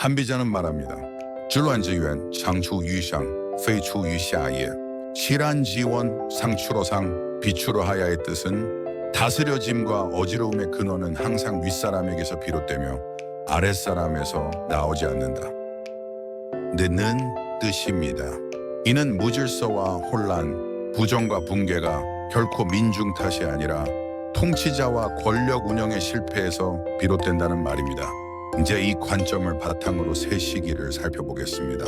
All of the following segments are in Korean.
한비자는 말합니다. 治乱之源 창추유상非出于下也. 실한지원 상추로상 비추로하야의 뜻은 다스려짐과 어지러움의 근원은 항상 윗사람에게서 비롯되며 아랫사람에서 나오지 않는다. 는 뜻입니다. 이는 무질서와 혼란, 부정과 붕괴가 결코 민중 탓이 아니라 통치자와 권력 운영의 실패에서 비롯된다는 말입니다. 이제 이 관점을 바탕으로 새 시기를 살펴보겠습니다.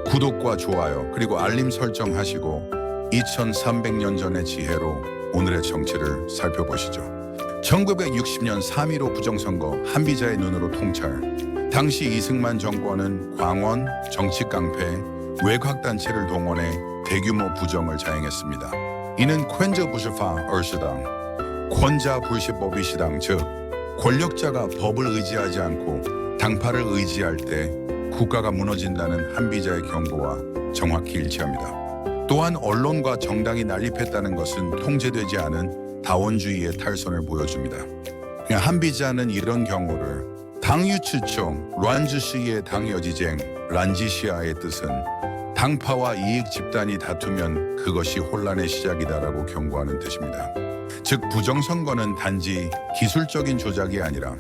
구독과 좋아요 그리고 알림 설정하시고 2300년 전의 지혜로 오늘의 정치를 살펴보시죠. 1960년 3.15 부정선거 한비자의 눈으로 통찰. 당시 이승만 정권은 광원, 정치 깡패, 외곽단체를 동원해 대규모 부정을 자행했습니다. 이는 퀸저 부시파 얼시당, 권자 불시법이시당 즉 권력자가 법을 의지하지 않고 당파를 의지할 때 국가가 무너진다는 한비자의 경고와 정확히 일치합니다. 또한 언론과 정당이 난립했다는 것은 통제되지 않은 다원주의의 탈선을 보여줍니다. 한비자는 이런 경우를 당유치총, 란지시의 당여지쟁, 란지시아의 뜻은 당파와 이익 집단이 다투면 그것이 혼란의 시작이다라고 경고하는 뜻입니다. 즉 부정선거는 단지 기술적인 조작이 아니라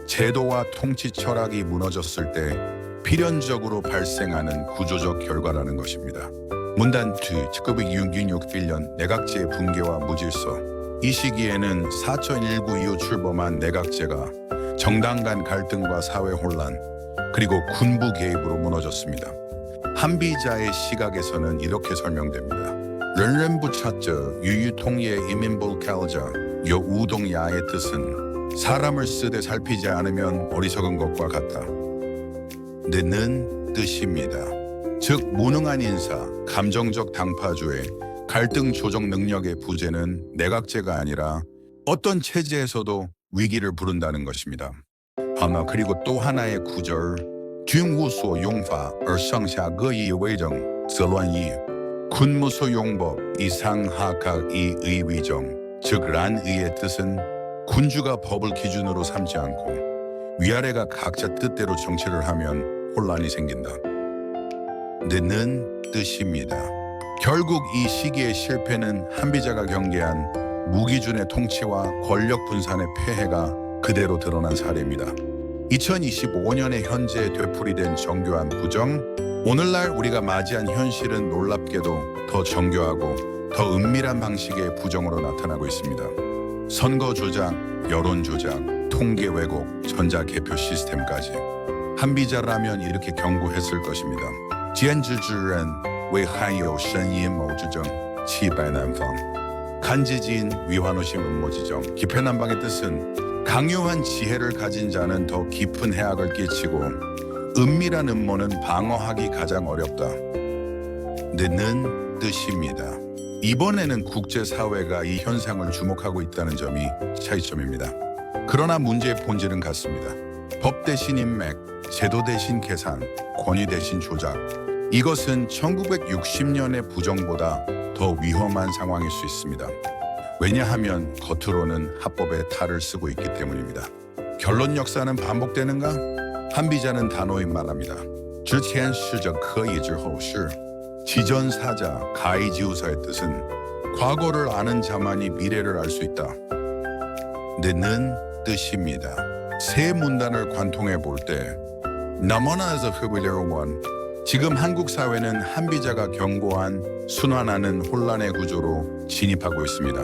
제도와 통치 철학이 무너졌을 때 필연적으로 발생하는 구조적 결과라는 것입니다. 문단 2, 1966년 내각제의 붕괴와 무질서. 이 시기에는 4.19 이후 출범한 내각제가 정당 간 갈등과 사회 혼란, 그리고 군부 개입으로 무너졌습니다. 한비자의 시각에서는 이렇게 설명됩니다. 른렌부차저 유유통예 이민볼칼자 요 우동야의 뜻은 사람을 쓰되 살피지 않으면 어리석은 것과 같다. 는 뜻입니다. 즉 무능한 인사, 감정적 당파주의, 갈등 조정 능력의 부재는 내각제가 아니라 어떤 체제에서도 위기를 부른다는 것입니다. 그리고 또 하나의 구절军无所 용파而上下各以为政则乱矣. 군무소 용법 이상하각 이의위정 즉 란의의 뜻은 군주가 법을 기준으로 삼지 않고 위아래가 각자 뜻대로 정치를 하면 혼란이 생긴다. 는 뜻입니다. 결국 이 시기의 실패는 한비자가 경계한 무기준의 통치와 권력 분산의 폐해가 그대로 드러난 사례입니다. 2025년에 현재 되풀이된 정교한 부정, 오늘날 우리가 맞이한 현실은 놀랍게도 더 정교하고 더 은밀한 방식의 부정으로 나타나고 있습니다. 선거 조작, 여론 조작, 통계 왜곡, 전자 개표 시스템까지. 한비자라면 이렇게 경고했을 것입니다. 坚持之人为汉有深阴谋之政气百南方. 간지지인 위환오심 음모지정. 기편한방의 뜻은 강요한 지혜를 가진 자는 더 깊은 해악을 끼치고 은밀한 음모는 방어하기 가장 어렵다. 는 뜻입니다. 이번에는 국제사회가 이 현상을 주목하고 있다는 점이 차이점입니다. 그러나 문제의 본질은 같습니다. 법 대신 인맥, 제도 대신 계산, 권위 대신 조작. 이것은 1960년의 부정보다 더 위험한 상황일 수 있습니다. 왜냐하면 겉으로는 합법의 탈을 쓰고 있기 때문입니다. 결론 역사는 반복되는가? 한비자는 단호히 말합니다. 之前事者可以之后事. 지전사자, 가이지우사의 뜻은 과거를 아는 자만이 미래를 알 수 있다. 는 뜻입니다. 세 문단을 관통해 볼 때 나머나에서 흡을려원 지금 한국 사회는 한비자가 경고한 순환하는 혼란의 구조로 진입하고 있습니다.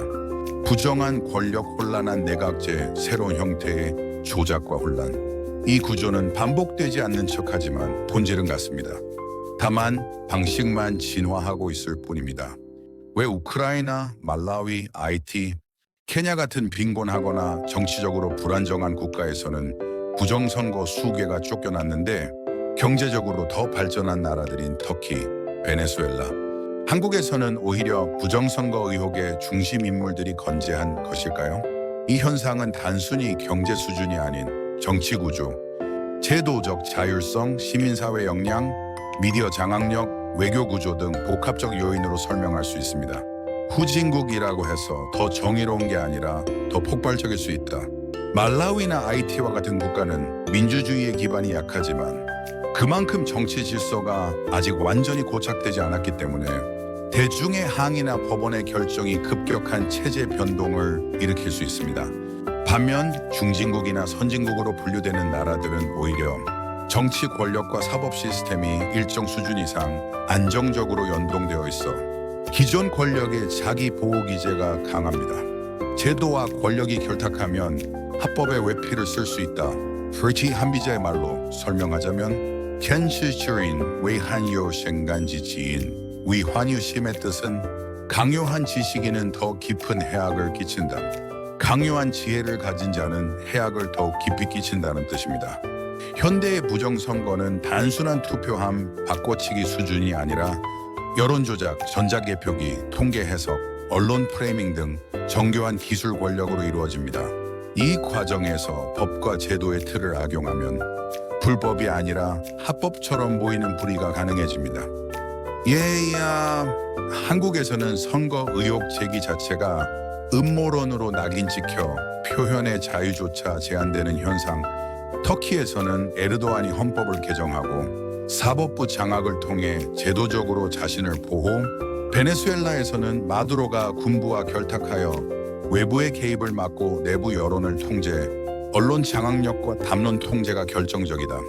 부정한 권력 혼란한 내각제 새로운 형태의 조작과 혼란. 이 구조는 반복되지 않는 척하지만 본질은 같습니다. 다만 방식만 진화하고 있을 뿐입니다. 왜 우크라이나, 말라위, 하이티, 케냐 같은 빈곤하거나 정치적으로 불안정한 국가에서는 부정선거 수개가 쫓겨났는데 경제적으로 더 발전한 나라들인 터키, 베네수엘라, 한국에서는 오히려 부정선거 의혹의 중심 인물들이 건재한 것일까요? 이 현상은 단순히 경제 수준이 아닌 정치 구조, 제도적 자율성, 시민사회 역량, 미디어 장악력, 외교 구조 등 복합적 요인으로 설명할 수 있습니다. 후진국이라고 해서 더 정의로운 게 아니라 더 폭발적일 수 있다. 말라위나 하이티와 같은 국가는 민주주의의 기반이 약하지만 그만큼 정치 질서가 아직 완전히 고착되지 않았기 때문에 대중의 항의나 법원의 결정이 급격한 체제 변동을 일으킬 수 있습니다. 반면 중진국이나 선진국으로 분류되는 나라들은 오히려 정치 권력과 사법 시스템이 일정 수준 이상 안정적으로 연동되어 있어 기존 권력의 자기 보호 기제가 강합니다. 제도와 권력이 결탁하면 합법의 외피를 쓸 수 있다. 프리티 한비자의 말로 설명하자면 켄시츠린 웨이한요 생간지 지인 위환유심의 뜻은 강요한 지식인은 더 깊은 해악을 끼친다. 강요한 지혜를 가진 자는 해악을 더욱 깊이 끼친다는 뜻입니다. 현대의 부정선거는 단순한 투표함 바꿔치기 수준이 아니라 여론조작, 전자개표기, 통계 해석, 언론 프레이밍 등 정교한 기술 권력으로 이루어집니다. 이 과정에서 법과 제도의 틀을 악용하면 불법이 아니라 합법처럼 보이는 불의가 가능해집니다. 한국에서는 선거 의혹 제기 자체가 음모론으로 낙인 찍혀 표현의 자유조차 제한되는 현상. 터키에서는 에르도안이 헌법을 개정하고 사법부 장악을 통해 제도적으로 자신을 보호, 베네수엘라에서는 마두로가 군부와 결탁하여 외부의 개입을 막고 내부 여론을 통제, 언론 장악력과 담론 통제가 결정적이다.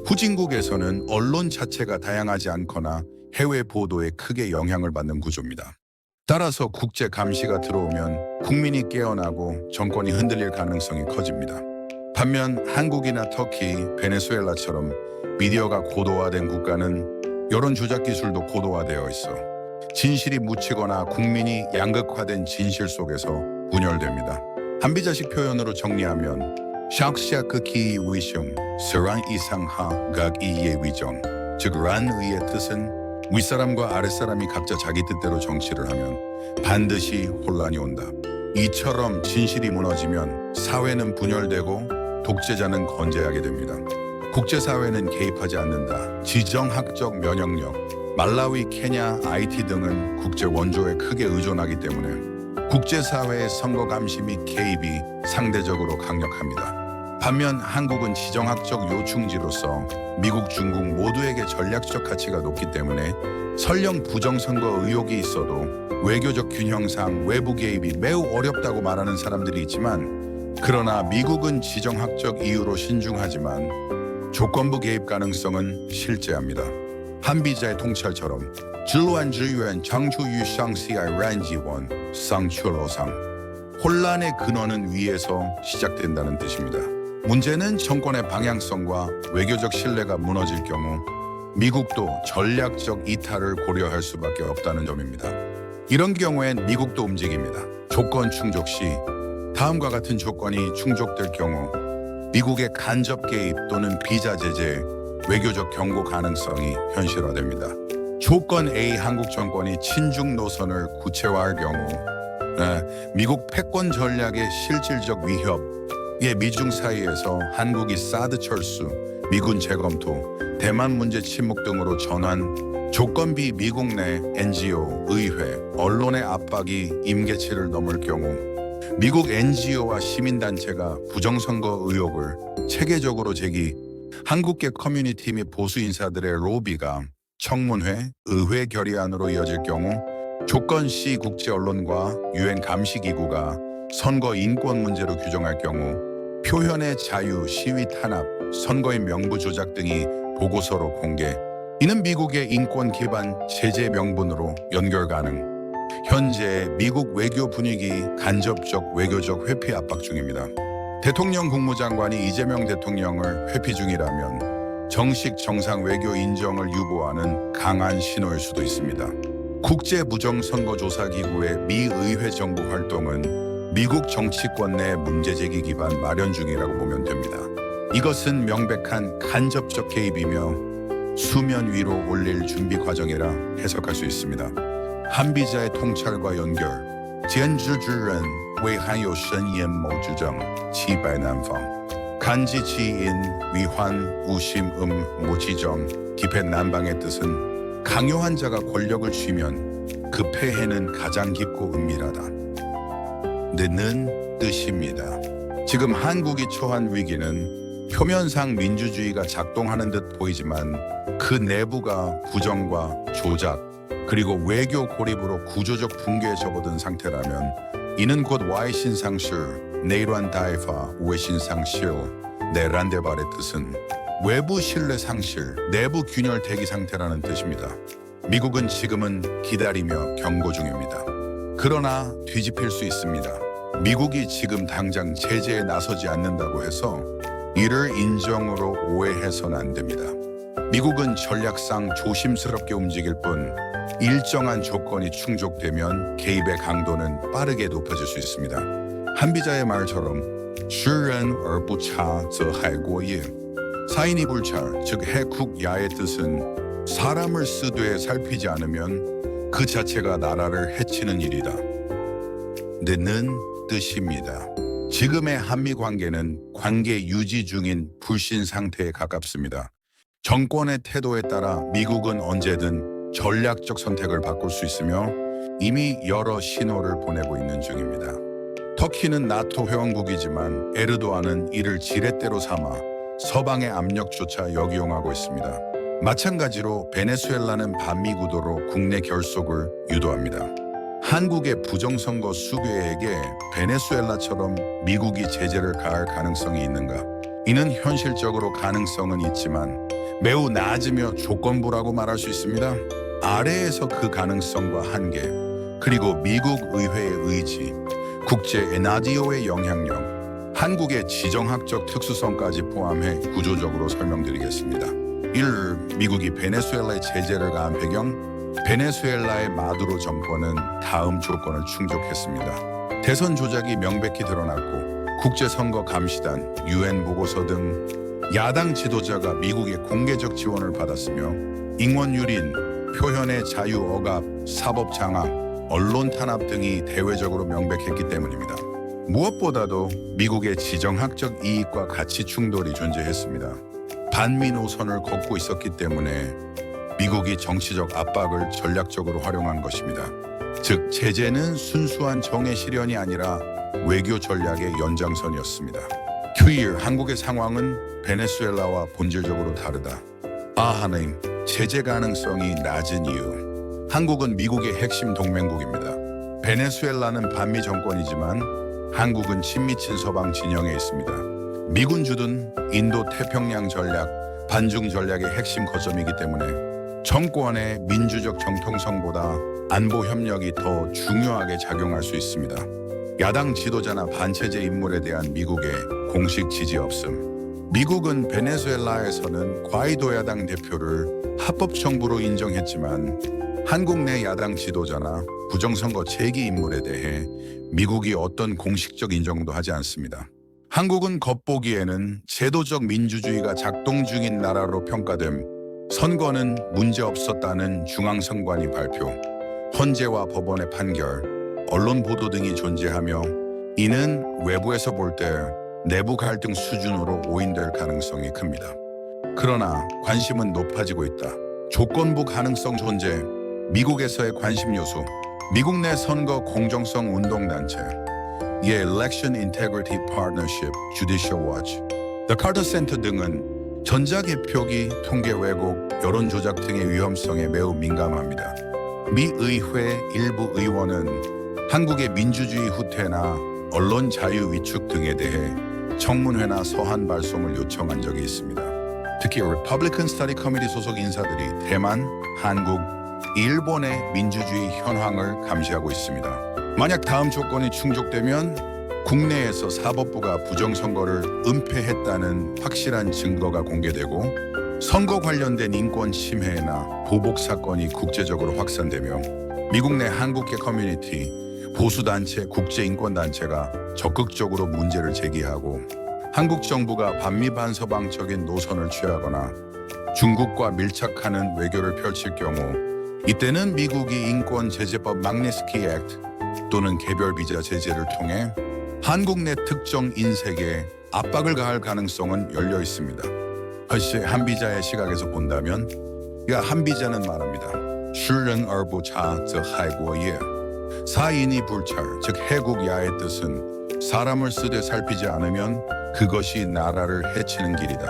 후진국에서는 언론 자체가 다양하지 않거나 해외 보도에 크게 영향을 받는 구조입니다. 따라서 국제 감시가 들어오면 국민이 깨어나고 정권이 흔들릴 가능성이 커집니다. 반면 한국이나 터키, 베네수엘라처럼 미디어가 고도화된 국가는 여론 조작 기술도 고도화되어 있어 진실이 묻히거나 국민이 양극화된 진실 속에서 분열됩니다. 한비자식 표현으로 정리하면 샥샤크키 위숑, 스란 이상하 각이의 위정, 즉 란의의 뜻은 윗사람과 아랫사람이 각자 자기 뜻대로 정치를 하면 반드시 혼란이 온다. 이처럼 진실이 무너지면 사회는 분열되고 독재자는 건재하게 됩니다. 국제사회는 개입하지 않는다. 지정학적 면역력, 말라위, 케냐, IT 등은 국제 원조에 크게 의존하기 때문에 국제사회의 선거 감시 및 개입이 상대적으로 강력합니다. 반면 한국은 지정학적 요충지로서 미국, 중국 모두에게 전략적 가치가 높기 때문에 설령 부정선거 의혹이 있어도 외교적 균형상 외부 개입이 매우 어렵다고 말하는 사람들이 있지만, 그러나 미국은 지정학적 이유로 신중하지만 조건부 개입 가능성은 실제합니다. 한비자의 통찰처럼 질환지유엔 장추유상시의 란지원 쌍출로상, 혼란의 근원은 위에서 시작된다는 뜻입니다. 문제는 정권의 방향성과 외교적 신뢰가 무너질 경우 미국도 전략적 이탈을 고려할 수밖에 없다는 점입니다. 이런 경우엔 미국도 움직입니다. 조건 충족 시 다음과 같은 조건이 충족될 경우 미국의 간접 개입 또는 비자 제재, 외교적 경고 가능성이 현실화됩니다. 조건 A, 한국 정권이 친중 노선을 구체화할 경우 미국 패권 전략의 실질적 위협, 미중 사이에서 한국이 사드 철수, 미군 재검토, 대만 문제 침묵 등으로 전환, 조건 B, 미국 내 NGO, 의회, 언론의 압박이 임계치를 넘을 경우 미국 NGO와 시민단체가 부정선거 의혹을 체계적으로 제기, 한국계 커뮤니티 및 보수 인사들의 로비가 청문회, 의회 결의안으로 이어질 경우 조건 C, 국제 언론과 유엔 감시기구가 선거 인권 문제로 규정할 경우 표현의 자유, 시위 탄압, 선거인 명부 조작 등이 보고서로 공개, 이는 미국의 인권 기반 제재 명분으로 연결 가능. 현재 미국 외교 분위기 간접적 외교적 회피 압박 중입니다. 대통령 국무장관이 이재명 대통령을 회피 중이라면 정식 정상 외교 인정을 유보하는 강한 신호일 수도 있습니다. 국제부정선거조사기구의 미의회 정부 활동은 미국 정치권 내 문제제기 기반 마련 중이라고 보면 됩니다. 이것은 명백한 간접적 개입이며 수면 위로 올릴 준비 과정이라 해석할 수 있습니다. 한비자의 통찰과 연결, 坚持之人为含有深言谋之政，期百难防。간지 지인 위환 우심 무지정 기패 난방의 뜻은 강요한 자가 권력을 쥐면 그 폐해는 가장 깊고 은밀하다 는 뜻입니다. 지금 한국이 처한 위기는 표면상 민주주의가 작동하는 듯 보이지만 그 내부가 부정과 조작 그리고 외교 고립으로 구조적 붕괴에 접어든 상태라면 이는 곧 와의 신상실, 네이란 다이파 우의 신상실, 네란데발의 뜻은 외부 신뢰 상실, 내부 균열 대기 상태라는 뜻입니다. 미국은 지금은 기다리며 경고 중입니다. 그러나 뒤집힐 수 있습니다. 미국이 지금 당장 제재에 나서지 않는다고 해서 이를 인정으로 오해해서는 안 됩니다. 미국은 전략상 조심스럽게 움직일 뿐 일정한 조건이 충족되면 개입의 강도는 빠르게 높아질 수 있습니다. 한비자의 말처럼 知人而不察则害国也. 사인이 불찰, 즉 해국야의 뜻은 사람을 쓰되 살피지 않으면 그 자체가 나라를 해치는 일이다. 는 뜻입니다. 지금의 한미 관계는 관계 유지 중인 불신 상태에 가깝습니다. 정권의 태도에 따라 미국은 언제든 전략적 선택을 바꿀 수 있으며 이미 여러 신호를 보내고 있는 중입니다. 터키는 나토 회원국이지만 에르도안은 이를 지렛대로 삼아 서방의 압력조차 역이용하고 있습니다. 마찬가지로 베네수엘라는 반미 구도로 국내 결속을 유도합니다. 한국의 부정선거 수괴에게 베네수엘라처럼 미국이 제재를 가할 가능성이 있는가? 이는 현실적으로 가능성은 있지만 매우 낮으며 조건부라고 말할 수 있습니다. 아래에서 그 가능성과 한계, 그리고 미국 의회의 의지, 국제 에나디오의 영향력, 한국의 지정학적 특수성까지 포함해 구조적으로 설명드리겠습니다. 1. 미국이 베네수엘라에 제재를 가한 배경, 베네수엘라의 마두로 정권은 다음 조건을 충족했습니다. 대선 조작이 명백히 드러났고 국제선거 감시단, UN 보고서 등 야당 지도자가 미국의 공개적 지원을 받았으며 인권 유린, 표현의 자유 억압, 사법 장악, 언론 탄압 등이 대외적으로 명백했기 때문입니다. 무엇보다도 미국의 지정학적 이익과 가치 충돌이 존재했습니다. 반미 노선을 걷고 있었기 때문에 미국이 정치적 압박을 전략적으로 활용한 것입니다. 즉 제재는 순수한 정의 실현이 아니라 외교 전략의 연장선이었습니다. q 한국의 상황은 베네수엘라와 본질적으로 다르다. 하나님, 제재 가능성이 낮은 이유. 한국은 미국의 핵심 동맹국입니다. 베네수엘라는 반미 정권이지만 한국은 친미친 서방 진영에 있습니다. 미군 주둔, 인도 태평양 전략, 반중 전략의 핵심 거점이기 때문에 정권의 민주적 정통성보다 안보 협력이 더 중요하게 작용할 수 있습니다. 야당 지도자나 반체제 인물에 대한 미국의 공식 지지 없음. 미국은 베네수엘라에서는 과이도 야당 대표를 합법 정부로 인정했지만 한국 내 야당 지도자나 부정선거 제기 인물에 대해 미국이 어떤 공식적 인정도 하지 않습니다. 한국은 겉보기에는 제도적 민주주의가 작동 중인 나라로 평가됨, 선거는 문제없었다는 중앙선관위 발표, 헌재와 법원의 판결, 언론 보도 등이 존재하며 이는 외부에서 볼 때 내부 갈등 수준으로 오인될 가능성이 큽니다. 그러나 관심은 높아지고 있다. 조건부 가능성 존재, 미국에서의 관심 요소, 미국 내 선거 공정성 운동단체, Election Integrity Partnership, Judicial Watch, The Carter Center 등은 전자개표기, 통계 왜곡, 여론 조작 등의 위험성에 매우 민감합니다. 미 의회 일부 의원은 한국의 민주주의 후퇴나 언론 자유 위축 등에 대해 청문회나 서한 발송을 요청한 적이 있습니다. 특히 Republican Study Committee 소속 인사들이 대만, 한국, 일본의 민주주의 현황을 감시하고 있습니다. 만약 다음 조건이 충족되면 국내에서 사법부가 부정선거를 은폐했다는 확실한 증거가 공개되고 선거 관련된 인권 침해나 보복 사건이 국제적으로 확산되며 미국 내 한국계 커뮤니티, 보수단체, 국제인권단체가 적극적으로 문제를 제기하고 한국 정부가 반미 반서방적인 노선을 취하거나 중국과 밀착하는 외교를 펼칠 경우 이때는 미국이 인권제재법 막니스키 액트 또는 개별 비자 제재를 통해 한국 내 특정 인색에 압박을 가할 가능성은 열려 있습니다. 혹시 한비자의 시각에서 본다면 한비자는 말합니다. 知人而不察则害国也. 사인이 불찰, 즉 해국야의 뜻은 사람을 쓰되 살피지 않으면 그것이 나라를 해치는 길이다.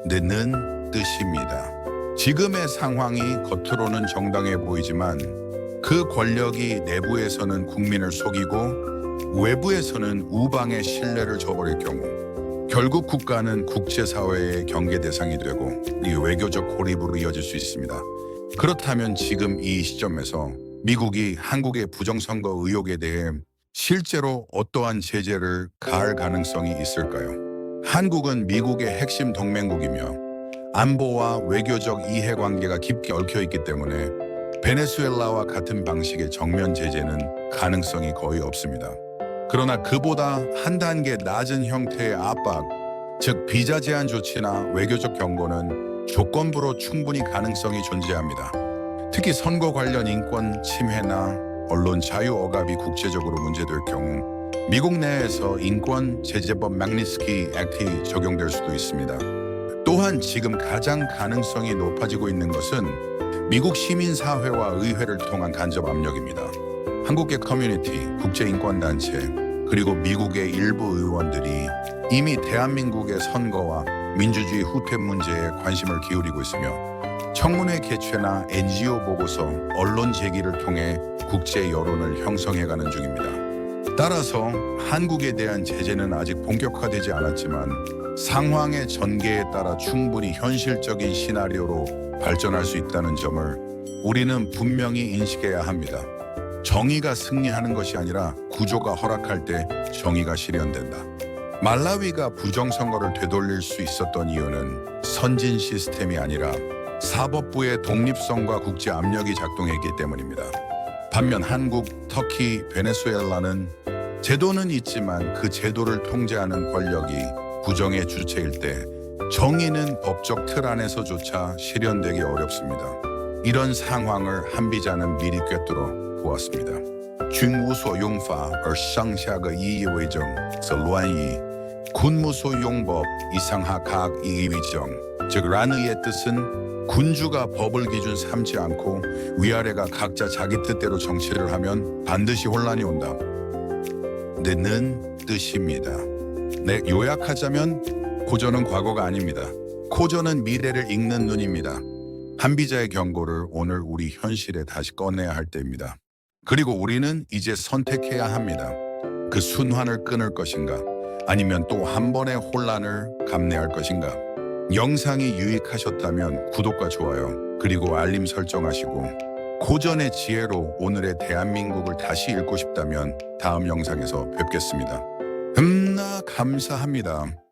는 뜻입니다. 지금의 상황이 겉으로는 정당해 보이지만 그 권력이 내부에서는 국민을 속이고 외부에서는 우방의 신뢰를 저버릴 경우 결국 국가는 국제사회의 경계 대상이 되고 이 외교적 고립으로 이어질 수 있습니다. 그렇다면 지금 이 시점에서 미국이 한국의 부정선거 의혹에 대해 실제로 어떠한 제재를 가할 가능성이 있을까요? 한국은 미국의 핵심 동맹국이며 안보와 외교적 이해관계가 깊게 얽혀 있기 때문에 베네수엘라와 같은 방식의 정면 제재는 가능성이 거의 없습니다. 그러나 그보다 한 단계 낮은 형태의 압박, 즉 비자 제한 조치나 외교적 경고는 조건부로 충분히 가능성이 존재합니다. 특히 선거 관련 인권 침해나 언론 자유 억압이 국제적으로 문제될 경우 미국 내에서 인권 제재법 magnitzky 액트가 적용될 수도 있습니다. 또한 지금 가장 가능성이 높아지고 있는 것은 미국 시민사회와 의회를 통한 간접 압력입니다. 한국계 커뮤니티, 국제인권단체, 그리고 미국의 일부 의원들이 이미 대한민국의 선거와 민주주의 후퇴 문제에 관심을 기울이고 있으며 청문회 개최나 NGO 보고서, 언론 제기를 통해 국제 여론을 형성해가는 중입니다. 따라서 한국에 대한 제재는 아직 본격화되지 않았지만 상황의 전개에 따라 충분히 현실적인 시나리오로 발전할 수 있다는 점을 우리는 분명히 인식해야 합니다. 정의가 승리하는 것이 아니라 구조가 허락할 때 정의가 실현된다. 말라위가 부정선거를 되돌릴 수 있었던 이유는 선진 시스템이 아니라 사법부의 독립성과 국제 압력이 작동했기 때문입니다. 반면 한국, 터키, 베네수엘라는 제도는 있지만 그 제도를 통제하는 권력이 부정의 주체일 때 정의는 법적 틀 안에서조차 실현되기 어렵습니다. 이런 상황을 한비자는 미리 꿰뚫어 보았습니다. 军无所用法而上下个异议为政则乱矣. 군无所用법 이상하 각 이의 위정. 즉 란의의 뜻은 군주가 법을 기준 삼지 않고 위아래가 각자 자기 뜻대로 정치를 하면 반드시 혼란이 온다. 는 뜻입니다. 네, 요약하자면 고전은 과거가 아닙니다. 고전은 미래를 읽는 눈입니다. 한비자의 경고를 오늘 우리 현실에 다시 꺼내야 할 때입니다. 그리고 우리는 이제 선택해야 합니다. 그 순환을 끊을 것인가, 아니면 또 한 번의 혼란을 감내할 것인가. 영상이 유익하셨다면 구독과 좋아요, 그리고 알림 설정하시고 고전의 지혜로 오늘의 대한민국을 다시 읽고 싶다면 다음 영상에서 뵙겠습니다. 감사합니다.